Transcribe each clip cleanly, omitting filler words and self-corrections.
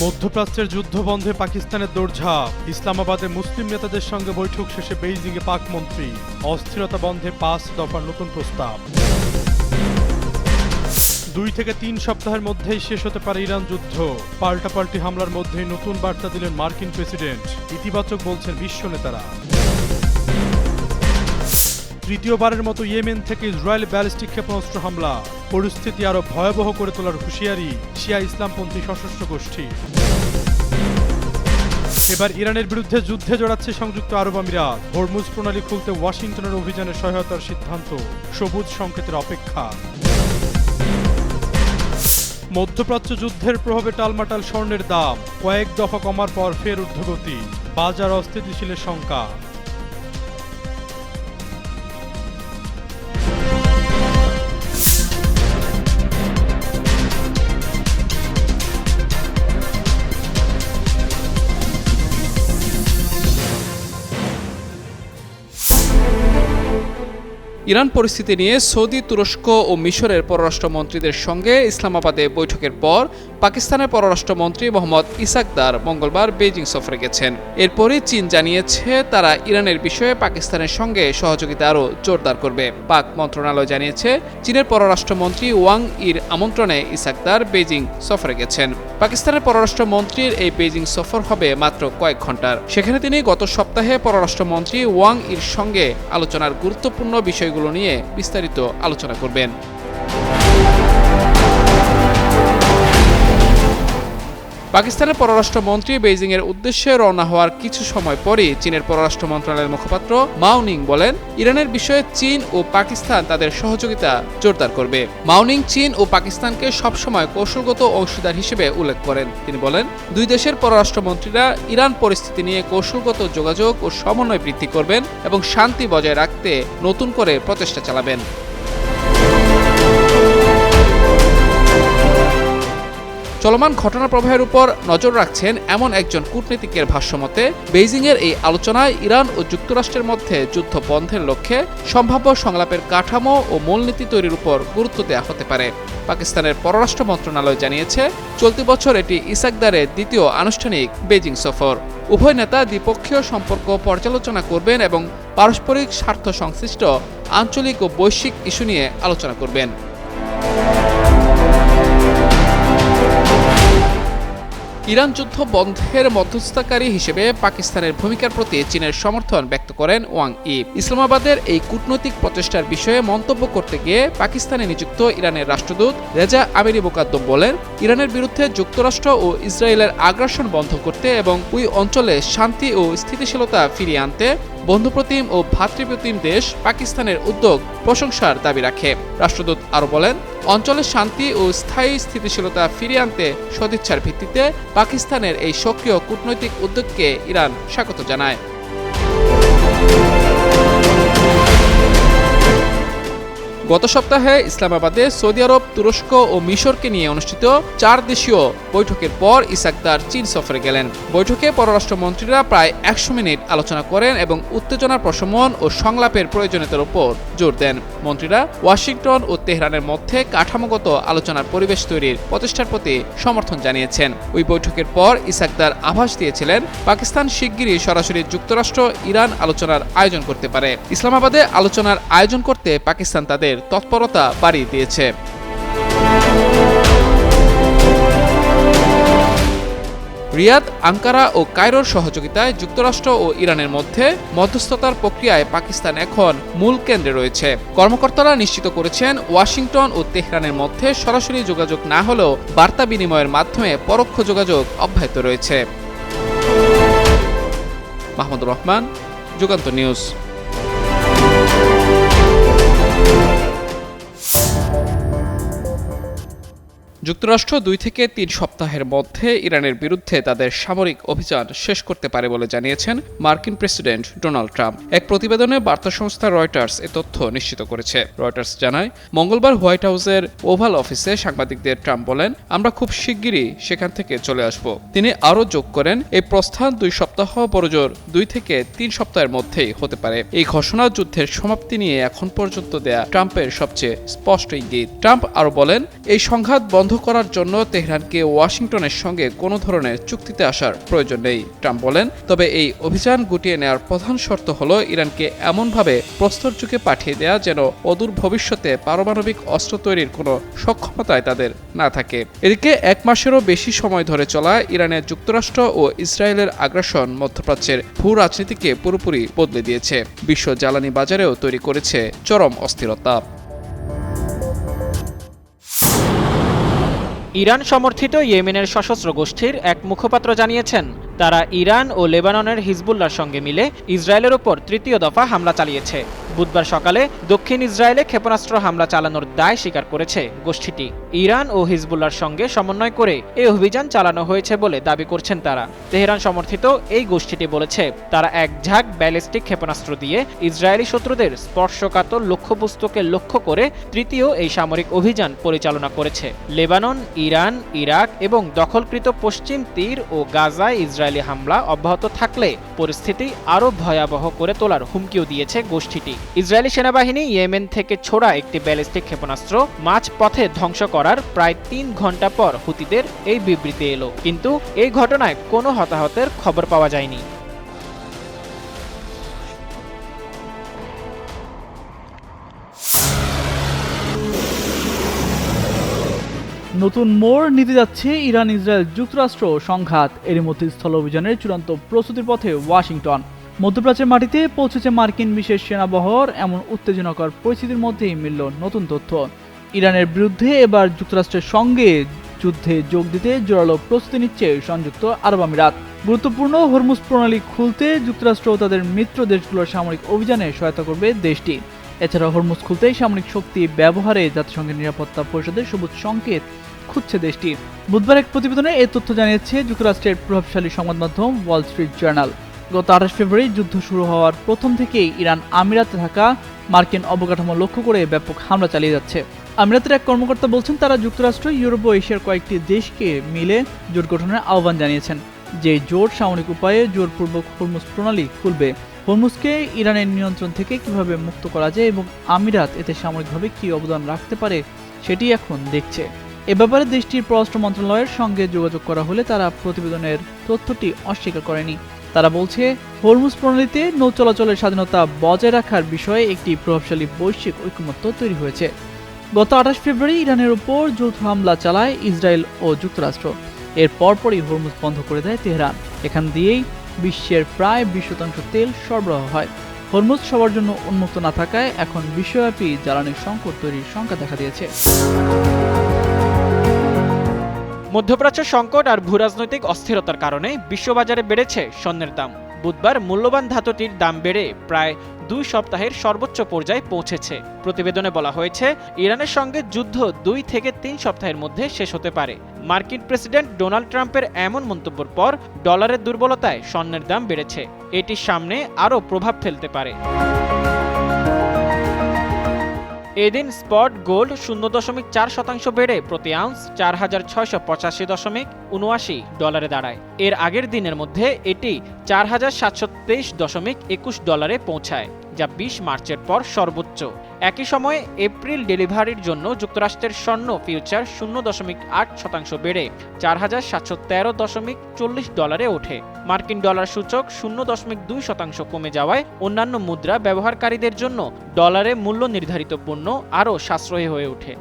মধ্যপ্রাচ্যের যুদ্ধ বন্ধে পাকিস্তানের দৌড়ঝাঁপ। ইসলামাবাদে মুসলিম নেতাদের সঙ্গে বৈঠক শেষে বেইজিংয়ে পাক মন্ত্রী। অস্থিরতা বন্ধে 5 দফার নতুন প্রস্তাব। 2 থেকে 3 সপ্তাহের মধ্যেই শেষ হতে পারে ইরান যুদ্ধ। পাল্টাপাল্টি হামলার মধ্যেই নতুন বার্তা দিলেন মার্কিন প্রেসিডেন্ট। ইতিবাচক বলছেন বিশ্ব নেতারা। তৃতীয়বারের মতো ইয়েমেন থেকে ইসরায়েল ব্যালিস্টিক ক্ষেপণাস্ত্র হামলা। পরিস্থিতি আরো ভয়াবহ করে তোলার হুঁশিয়ারি শিয়া ইসলামপন্থী সশস্ত্র গোষ্ঠী। এবার ইরানের বিরুদ্ধে যুদ্ধে জড়াচ্ছে সংযুক্ত আরব আমিরাত। হরমুজ প্রণালী খুলতে ওয়াশিংটনের অভিযানে সহায়তার সিদ্ধান্ত। সবুজ সংকেতের অপেক্ষা। মধ্যপ্রাচ্য যুদ্ধের প্রভাবে টালমাটাল স্বর্ণের দাম। কয়েক দফা কমার পর ফের ঊর্ধ্বগতি। বাজার অস্থিতিশীলের শঙ্কা। ইরান পরিস্থিতি নিয়ে সৌদি, তুরস্ক ও মিশরের পররাষ্ট্রমন্ত্রীদের সঙ্গে ইসলামাবাদে বৈঠকের পর পাকিস্তানের পররাষ্ট্রমন্ত্রী মোহাম্মদ ইসাকদার মঙ্গলবার বেইজিং সফরে গেছেন। এরপরই চীন জানিয়েছে তারা ইরানের বিষয়ে পাকিস্তানের সঙ্গে সহযোগিতা আরও জোরদার করবে। পাক মন্ত্রণালয় জানিয়েছে চীনের পররাষ্ট্রমন্ত্রী ওয়াং ইর আমন্ত্রণে ইসাকদার বেইজিং সফরে গেছেন। পাকিস্তানের পররাষ্ট্রমন্ত্রীর এই বেইজিং সফর হবে মাত্র কয়েক ঘন্টার। সেখানে তিনি গত সপ্তাহে পররাষ্ট্রমন্ত্রী ওয়াং ইর সঙ্গে আলোচনার গুরুত্বপূর্ণ বিষয়গুলো নিয়ে বিস্তারিত আলোচনা করবেন। পাকিস্তানের পররাষ্ট্রমন্ত্রী বেইজিং এর উদ্দেশ্যে রওনা হওয়ার কিছু সময় পরই চীনের পররাষ্ট্র মন্ত্রণালয়ের মুখপাত্র মাও নিং বলেন, ইরানের বিষয়ে চীন ও পাকিস্তান তাদের সহযোগিতা জোরদার করবে। মাও নিং চীন ও পাকিস্তানকে সবসময় কৌশলগত অংশীদার হিসেবে উল্লেখ করেন। তিনি বলেন, দুই দেশের পররাষ্ট্রমন্ত্রীরা ইরান পরিস্থিতি নিয়ে কৌশলগত যোগাযোগ ও সমন্বয় বৃদ্ধি করবেন এবং শান্তি বজায় রাখতে নতুন করে প্রচেষ্টা চালাবেন। চলমান ঘটনা প্রবাহের উপর নজর রাখছেন এমন একজন কূটনীতিকের ভাষ্যমতে, বেইজিংয়ের এই আলোচনায় ইরান ও যুক্তরাষ্ট্রের মধ্যে যুদ্ধ বন্ধের লক্ষ্যে সম্ভাব্য সংলাপের কাঠামো ও মূলনীতি তৈরির উপর গুরুত্ব দেওয়া হতে পারে। পাকিস্তানের পররাষ্ট্র মন্ত্রণালয় জানিয়েছে, চলতি বছর এটি ইসাকদারের দ্বিতীয় আনুষ্ঠানিক বেইজিং সফর। উভয় নেতা দ্বিপক্ষীয় সম্পর্ক পর্যালোচনা করবেন এবং পারস্পরিক স্বার্থ সংশ্লিষ্ট আঞ্চলিক ও বৈশ্বিক ইস্যু নিয়ে আলোচনা করবেন। ইরান যুদ্ধ বন্ধের মধ্যস্থতাকারী হিসেবে পাকিস্তানের ভূমিকার প্রতি চীনের সমর্থন ব্যক্ত করেন ওয়াং ই। ইসলামাবাদের এই কূটনৈতিক প্রচেষ্টার বিষয়ে মন্তব্য করতে গিয়ে পাকিস্তানে নিযুক্ত ইরানের রাষ্ট্রদূত রেজা আমিরি মোকাদ্দম বলেন, ইরানের বিরুদ্ধে যুক্তরাষ্ট্র ও ইসরায়েলের আগ্রাসন বন্ধ করতে এবং ওই অঞ্চলে শান্তি ও স্থিতিশীলতা ফিরিয়ে আনতে বন্ধুপ্রতিম ও ভ্রাতৃপ্রতিম দেশ পাকিস্তানের উদ্যোগ প্রশংসার দাবি রাখে। রাষ্ট্রদূত আরও বলেন, অঞ্চলে শান্তি ও স্থায়ী স্থিতিশীলতা ফিরিয়ে আনতে সদিচ্ছার ভিত্তিতে পাকিস্তানের এই সক্রিয় কূটনৈতিক উদ্যোগকে ইরান স্বাগত জানায়। গত সপ্তাহে ইসলামাবাদে সৌদি আরব, তুরস্ক ও মিশরকে নিয়ে অনুষ্ঠিত 4 দেশীয় বৈঠকের পর ইসাকদার চীন সফরে গেলেন। বৈঠকে পররাষ্ট্রমন্ত্রীরা প্রায় 100 মিনিট আলোচনা করেন এবং উত্তেজনার প্রশমন ও সংলাপের প্রয়োজনীয়তার উপর জোর দেন। মন্ত্রীরা ওয়াশিংটন ও তেহরানের মধ্যে কাঠামোগত আলোচনার পরিবেশ তৈরির প্রচেষ্টার প্রতি সমর্থন জানিয়েছেন। ওই বৈঠকের পর ইসাকদার আভাস দিয়েছিলেন, পাকিস্তান শিগগিরই সরাসরি যুক্তরাষ্ট্র ইরান আলোচনার আয়োজন করতে পারে। ইসলামাবাদে আলোচনার আয়োজন করতে পাকিস্তান তাদের তৎপরতা বাড়িয়ে দিয়েছে। রিয়াদ, আঙ্কারা ও কায়রোর সহযোগিতায় যুক্তরাষ্ট্র ও ইরানের মধ্যে মধ্যস্থতার প্রক্রিয়ায় পাকিস্তান এখন মূল কেন্দ্রে রয়েছে। কর্মকর্তারা নিশ্চিত করেছেন, ওয়াশিংটন ও তেহরানের মধ্যে সরাসরি যোগাযোগ না হলেও বার্তা বিনিময়ের মাধ্যমে পরোক্ষ যোগাযোগ অব্যাহত রয়েছে। মাহমুদুর রহমান, যুগান্তর নিউজ। যুক্তরাষ্ট্র 2 থেকে 3 সপ্তাহের মধ্যে ইরানের বিরুদ্ধে তাদের সামরিক অভিযান শেষ করতে পারে বলে জানিয়েছেন মার্কিন প্রেসিডেন্ট ডোনাল্ড ট্রাম্প। এক প্রতিবেদনে বার্তা সংস্থা রয়টার্স এ তথ্য নিশ্চিত করেছে। রয়টার্স জানায়, মঙ্গলবার হোয়াইট হাউসের ওভাল অফিসে সাংবাদিকদের ট্রাম্প বলেন, আমরা খুব শিগগিরই সেখান থেকে চলে আসব। তিনি আরও যোগ করেন, এই প্রস্থান 2 সপ্তাহ বড়জোর 2 থেকে 3 সপ্তাহের মধ্যেই হতে পারে। এই ঘোষণা যুদ্ধের সমাপ্তি নিয়ে এখন পর্যন্ত দেয়া ট্রাম্পের সবচেয়ে স্পষ্ট ইঙ্গিত। ট্রাম্প আরও বলেন, এই সংঘাত বন্ধ করার জন্য তেহরানকে ওয়াশিংটনের সঙ্গে কোনো ধরনের চুক্তিতে আসার প্রয়োজন নেই। ট্রাম্প বলেন, তবে এই অভিযান গুটিয়ে নেওয়ার প্রধান শর্ত হলো ইরানকে এমনভাবে প্রস্তর যুগে পাঠিয়ে দেয়া যেন অদূর ভবিষ্যতে পারমাণবিক অস্ত্র তৈরির কোনো সক্ষমতায় তাদের না থাকে। এদিকে 1 মাসেরও বেশি সময় ধরে চলা ইরানের যুক্তরাষ্ট্র ও ইসরায়েলের আগ্রাসন মধ্যপ্রাচ্যের ভূ রাজনীতিকে পুরোপুরি বদলে দিয়েছে। বিশ্ব জ্বালানি বাজারেও তৈরি করেছে চরম অস্থিরতা। ইরান সমর্থিত ইয়েমেনের সশস্ত্র গোষ্ঠীর এক মুখপাত্র জানিয়েছেন, তারা ইরান ও লেবাননের হিজবুল্লাহর সঙ্গে মিলে ইসরায়েলের ওপর তৃতীয় দফা হামলা চালিয়েছে। বুধবার সকালে দক্ষিণ ইসরায়েলে ক্ষেপণাস্ত্র হামলা চালানোর দায় স্বীকার করেছে গোষ্ঠীটি। ইরান ও হিজবুল্লাহর সঙ্গে সমন্বয় করে এই অভিযান চালানো হয়েছে বলে দাবি করছেন তারা। তেহরান সমর্থিত এই গোষ্ঠীটি বলেছে, তারা এক ঝাঁক ব্যালিস্টিক ক্ষেপণাস্ত্র দিয়ে ইসরায়েলি শত্রুদের স্পর্শকাতর লক্ষ্যবস্তুকে লক্ষ্য করে তৃতীয় এই সামরিক অভিযান পরিচালনা করেছে। লেবানন, ইরান, ইরাক এবং দখলকৃত পশ্চিম তীর ও গাজায় ইসরায়েলি হামলা অব্যাহত থাকলে পরিস্থিতি আরও ভয়াবহ করে তোলার হুমকিও দিয়েছে গোষ্ঠীটি। ইসরায়েলি সেনাবাহিনী ইয়েমেন থেকে ছোড়া একটি ব্যালিস্টিক ক্ষেপণাস্ত্র মাঝ পথে ধ্বংস করার প্রায় 3 ঘন্টা পর হুতিদের এই বিবৃতি এলো, কিন্তু এই ঘটনায় কোনো হতাহতের খবর পাওয়া যায়নি। নতুন মোড় নিতে যাচ্ছে ইরান ইসরায়েল যুক্তরাষ্ট্র সংঘাত। এর মধ্যে স্থল অভিযানের চূড়ান্ত প্রস্তুতির পথে ওয়াশিংটন। মধ্যপ্রাচ্যের মাটিতে পৌঁছেছে মার্কিন বিশেষ সেনাবহর। এমন উত্তেজনাকর পরিস্থিতির মধ্যেই মিলল নতুন তথ্য। ইরানের বিরুদ্ধে এবার যুক্তরাষ্ট্রের সঙ্গে যুদ্ধে যোগ দিতে জোরালো প্রস্তুতি নিচ্ছে সংযুক্ত আরব আমিরাত। গুরুত্বপূর্ণ হরমুজ প্রণালী খুলতে যুক্তরাষ্ট্র ও তাদের মিত্র দেশগুলোর সামরিক অভিযানে সহায়তা করবে দেশটি। এছাড়া হরমুজ খুলতে সামরিক শক্তি ব্যবহারে জাতিসংঘের নিরাপত্তা পরিষদের সবুজ সংকেত খুঁজছে দেশটি। বুধবার এক প্রতিবেদনে এই তথ্য জানিয়েছে যুক্তরাষ্ট্রের প্রভাবশালী সংবাদ মাধ্যম ওয়াল স্ট্রিট জার্নাল। গত 28 ফেব্রুয়ারি যুদ্ধ শুরু হওয়ার প্রথম থেকেই ইরান আমিরাতে থাকা মার্কিন অবকাঠামো লক্ষ্য করে ব্যাপক হামলা চালিয়ে যাচ্ছে। আমিরাতের এক কর্মকর্তা বলছেন, তারা যুক্তরাষ্ট্র, ইউরোপ ও এশিয়ার কয়েকটি দেশকে মিলে জোট গঠনের আহ্বান জানিয়েছেন। যে জোট সামরিক উপায়ে জোরপূর্বক হরমুজ প্রণালী খুলবে। হরমুজকে ইরানের নিয়ন্ত্রণ থেকে কিভাবে মুক্ত করা যায় এবং আমিরাত এতে সামরিকভাবে কি অবদান রাখতে পারে সেটি এখন দেখছে। এ ব্যাপারে দেশটির পররাষ্ট্র মন্ত্রণালয়ের সঙ্গে যোগাযোগ করা হলে তারা প্রতিবেদনের তথ্যটি অস্বীকার করেনি। তারা বলছে, হরমুজ প্রণালীতে নৌ চলাচলের স্বাধীনতা বজায় রাখার বিষয়ে একটি প্রভাবশালী বৈশ্বিক ঐকমত্য তৈরি হয়েছে। গত 28 ফেব্রুয়ারি ইরানের উপর যৌথ হামলা চালায় ইসরায়েল ও যুক্তরাষ্ট্র। এর পরপরই হরমুজ বন্ধ করে দেয় তেহরান। এখান দিয়েই বিশ্বের প্রায় 20% তেল সরবরাহ হয়। হরমুজ সবার জন্য উন্মুক্ত না থাকায় এখন বিশ্বব্যাপী জ্বালানি সংকট তৈরির শঙ্কা দেখা দিয়েছে। মধ্যপ্রাচ্য সংকট আর ভূরাজনৈতিক অস্থিরতার কারণে বিশ্ববাজারে বেড়েছে স্বর্ণের দাম। বুধবার মূল্যবান ধাতুটির দাম বেড়ে প্রায় 2 সপ্তাহের সর্বোচ্চ পর্যায়ে পৌঁছেছে। প্রতিবেদনে বলা হয়েছে, ইরানের সঙ্গে যুদ্ধ 2 থেকে 3 সপ্তাহের মধ্যে শেষ হতে পারে। মার্কিন প্রেসিডেন্ট ডোনাল্ড ট্রাম্পের এমন মন্তব্যের পর ডলারের দুর্বলতায় স্বর্ণের দাম বেড়েছে। এটি সামনে আরও প্রভাব ফেলতে পারে। এদিন স্পট গোল্ড 0.4% বেড়ে প্রতি আউন্স 4685.79 ডলারে দাঁড়ায়। এর আগের দিনের মধ্যে এটি 4723.21 ডলারে পৌঁছায়, যা 20 মার্চের পর সর্বোচ্চ। একই সময়ে এপ্রিল ডেলিভারির জন্য যুক্তরাষ্ট্রের স্বর্ণ ফিউচার 0.8% বেড়ে 4713.40 ডলারে ওঠে। মার্কিন ডলার সূচক 0.2% কমে যাওয়ায় অন্যান্য মুদ্রা ব্যবহারকারীদের জন্য ডলারে মূল্য নির্ধারিত পণ্য আরও সাশ্রয়ী হয়ে ওঠে।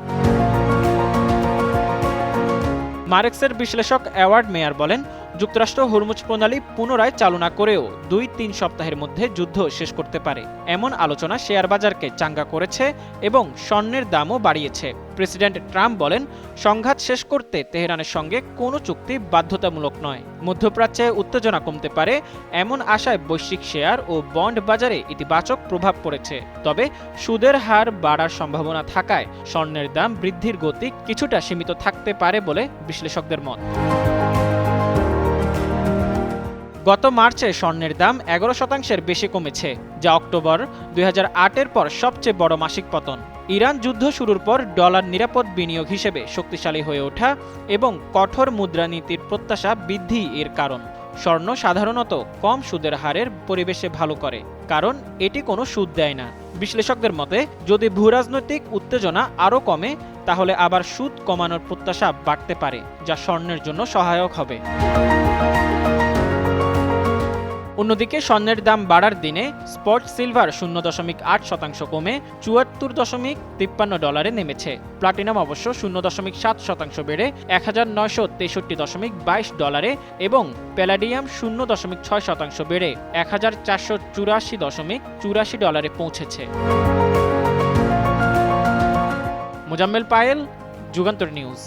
মারেক্সের বিশ্লেষক অ্যাওয়ার্ড মেয়ার বলেন, যুক্তরাষ্ট্র হরমুজ প্রণালী পুনরায় চালু না করেও 2-3 সপ্তাহের মধ্যে যুদ্ধ শেষ করতে পারে। এমন আলোচনা শেয়ার বাজারকে চাঙ্গা করেছে এবং স্বর্ণের দামও বাড়িয়েছে। প্রেসিডেন্ট ট্রাম্প বলেন, সংঘাত শেষ করতে তেহরানের সঙ্গে কোনো চুক্তি বাধ্যতামূলক নয়। মধ্যপ্রাচ্যে উত্তেজনা কমতে পারে এমন আশায় বৈশ্বিক শেয়ার ও বন্ড বাজারে ইতিবাচক প্রভাব পড়েছে। তবে সুদের হার বাড়ার সম্ভাবনা থাকায় স্বর্ণের দাম বৃদ্ধির গতি কিছুটা সীমিত থাকতে পারে বলে বিশ্লেষকদের মত। গত মার্চে স্বর্ণের দাম 11% বেশি কমেছে, যা অক্টোবর 2008-এর পর সবচেয়ে বড় মাসিক পতন। ইরান যুদ্ধ শুরুর পর ডলার নিরাপদ বিনিয়োগ হিসেবে শক্তিশালী হয়ে ওঠা এবং কঠোর মুদ্রানীতির প্রত্যাশা বৃদ্ধি এর কারণ। স্বর্ণ সাধারণত কম সুদের হারের পরিবেশে ভালো করে, কারণ এটি কোনো সুদ দেয় না। বিশ্লেষকদের মতে, যদি ভূরাজনৈতিক উত্তেজনা আরও কমে তাহলে আবার সুদ কমানোর প্রত্যাশা বাড়তে পারে, যা স্বর্ণের জন্য সহায়ক হবে। অন্যদিকে স্বর্ণের দাম বাড়ার দিনে স্পট সিলভার 0.8% কমে $74.53 নেমেছে। প্লাটিনাম অবশ্য 0.7% বেড়ে $1963.22 এবং প্যালাডিয়াম 0.6% বেড়ে $1484.84 পৌঁছেছে। মোজাম্মেল পায়েল, যুগান্তর নিউজ।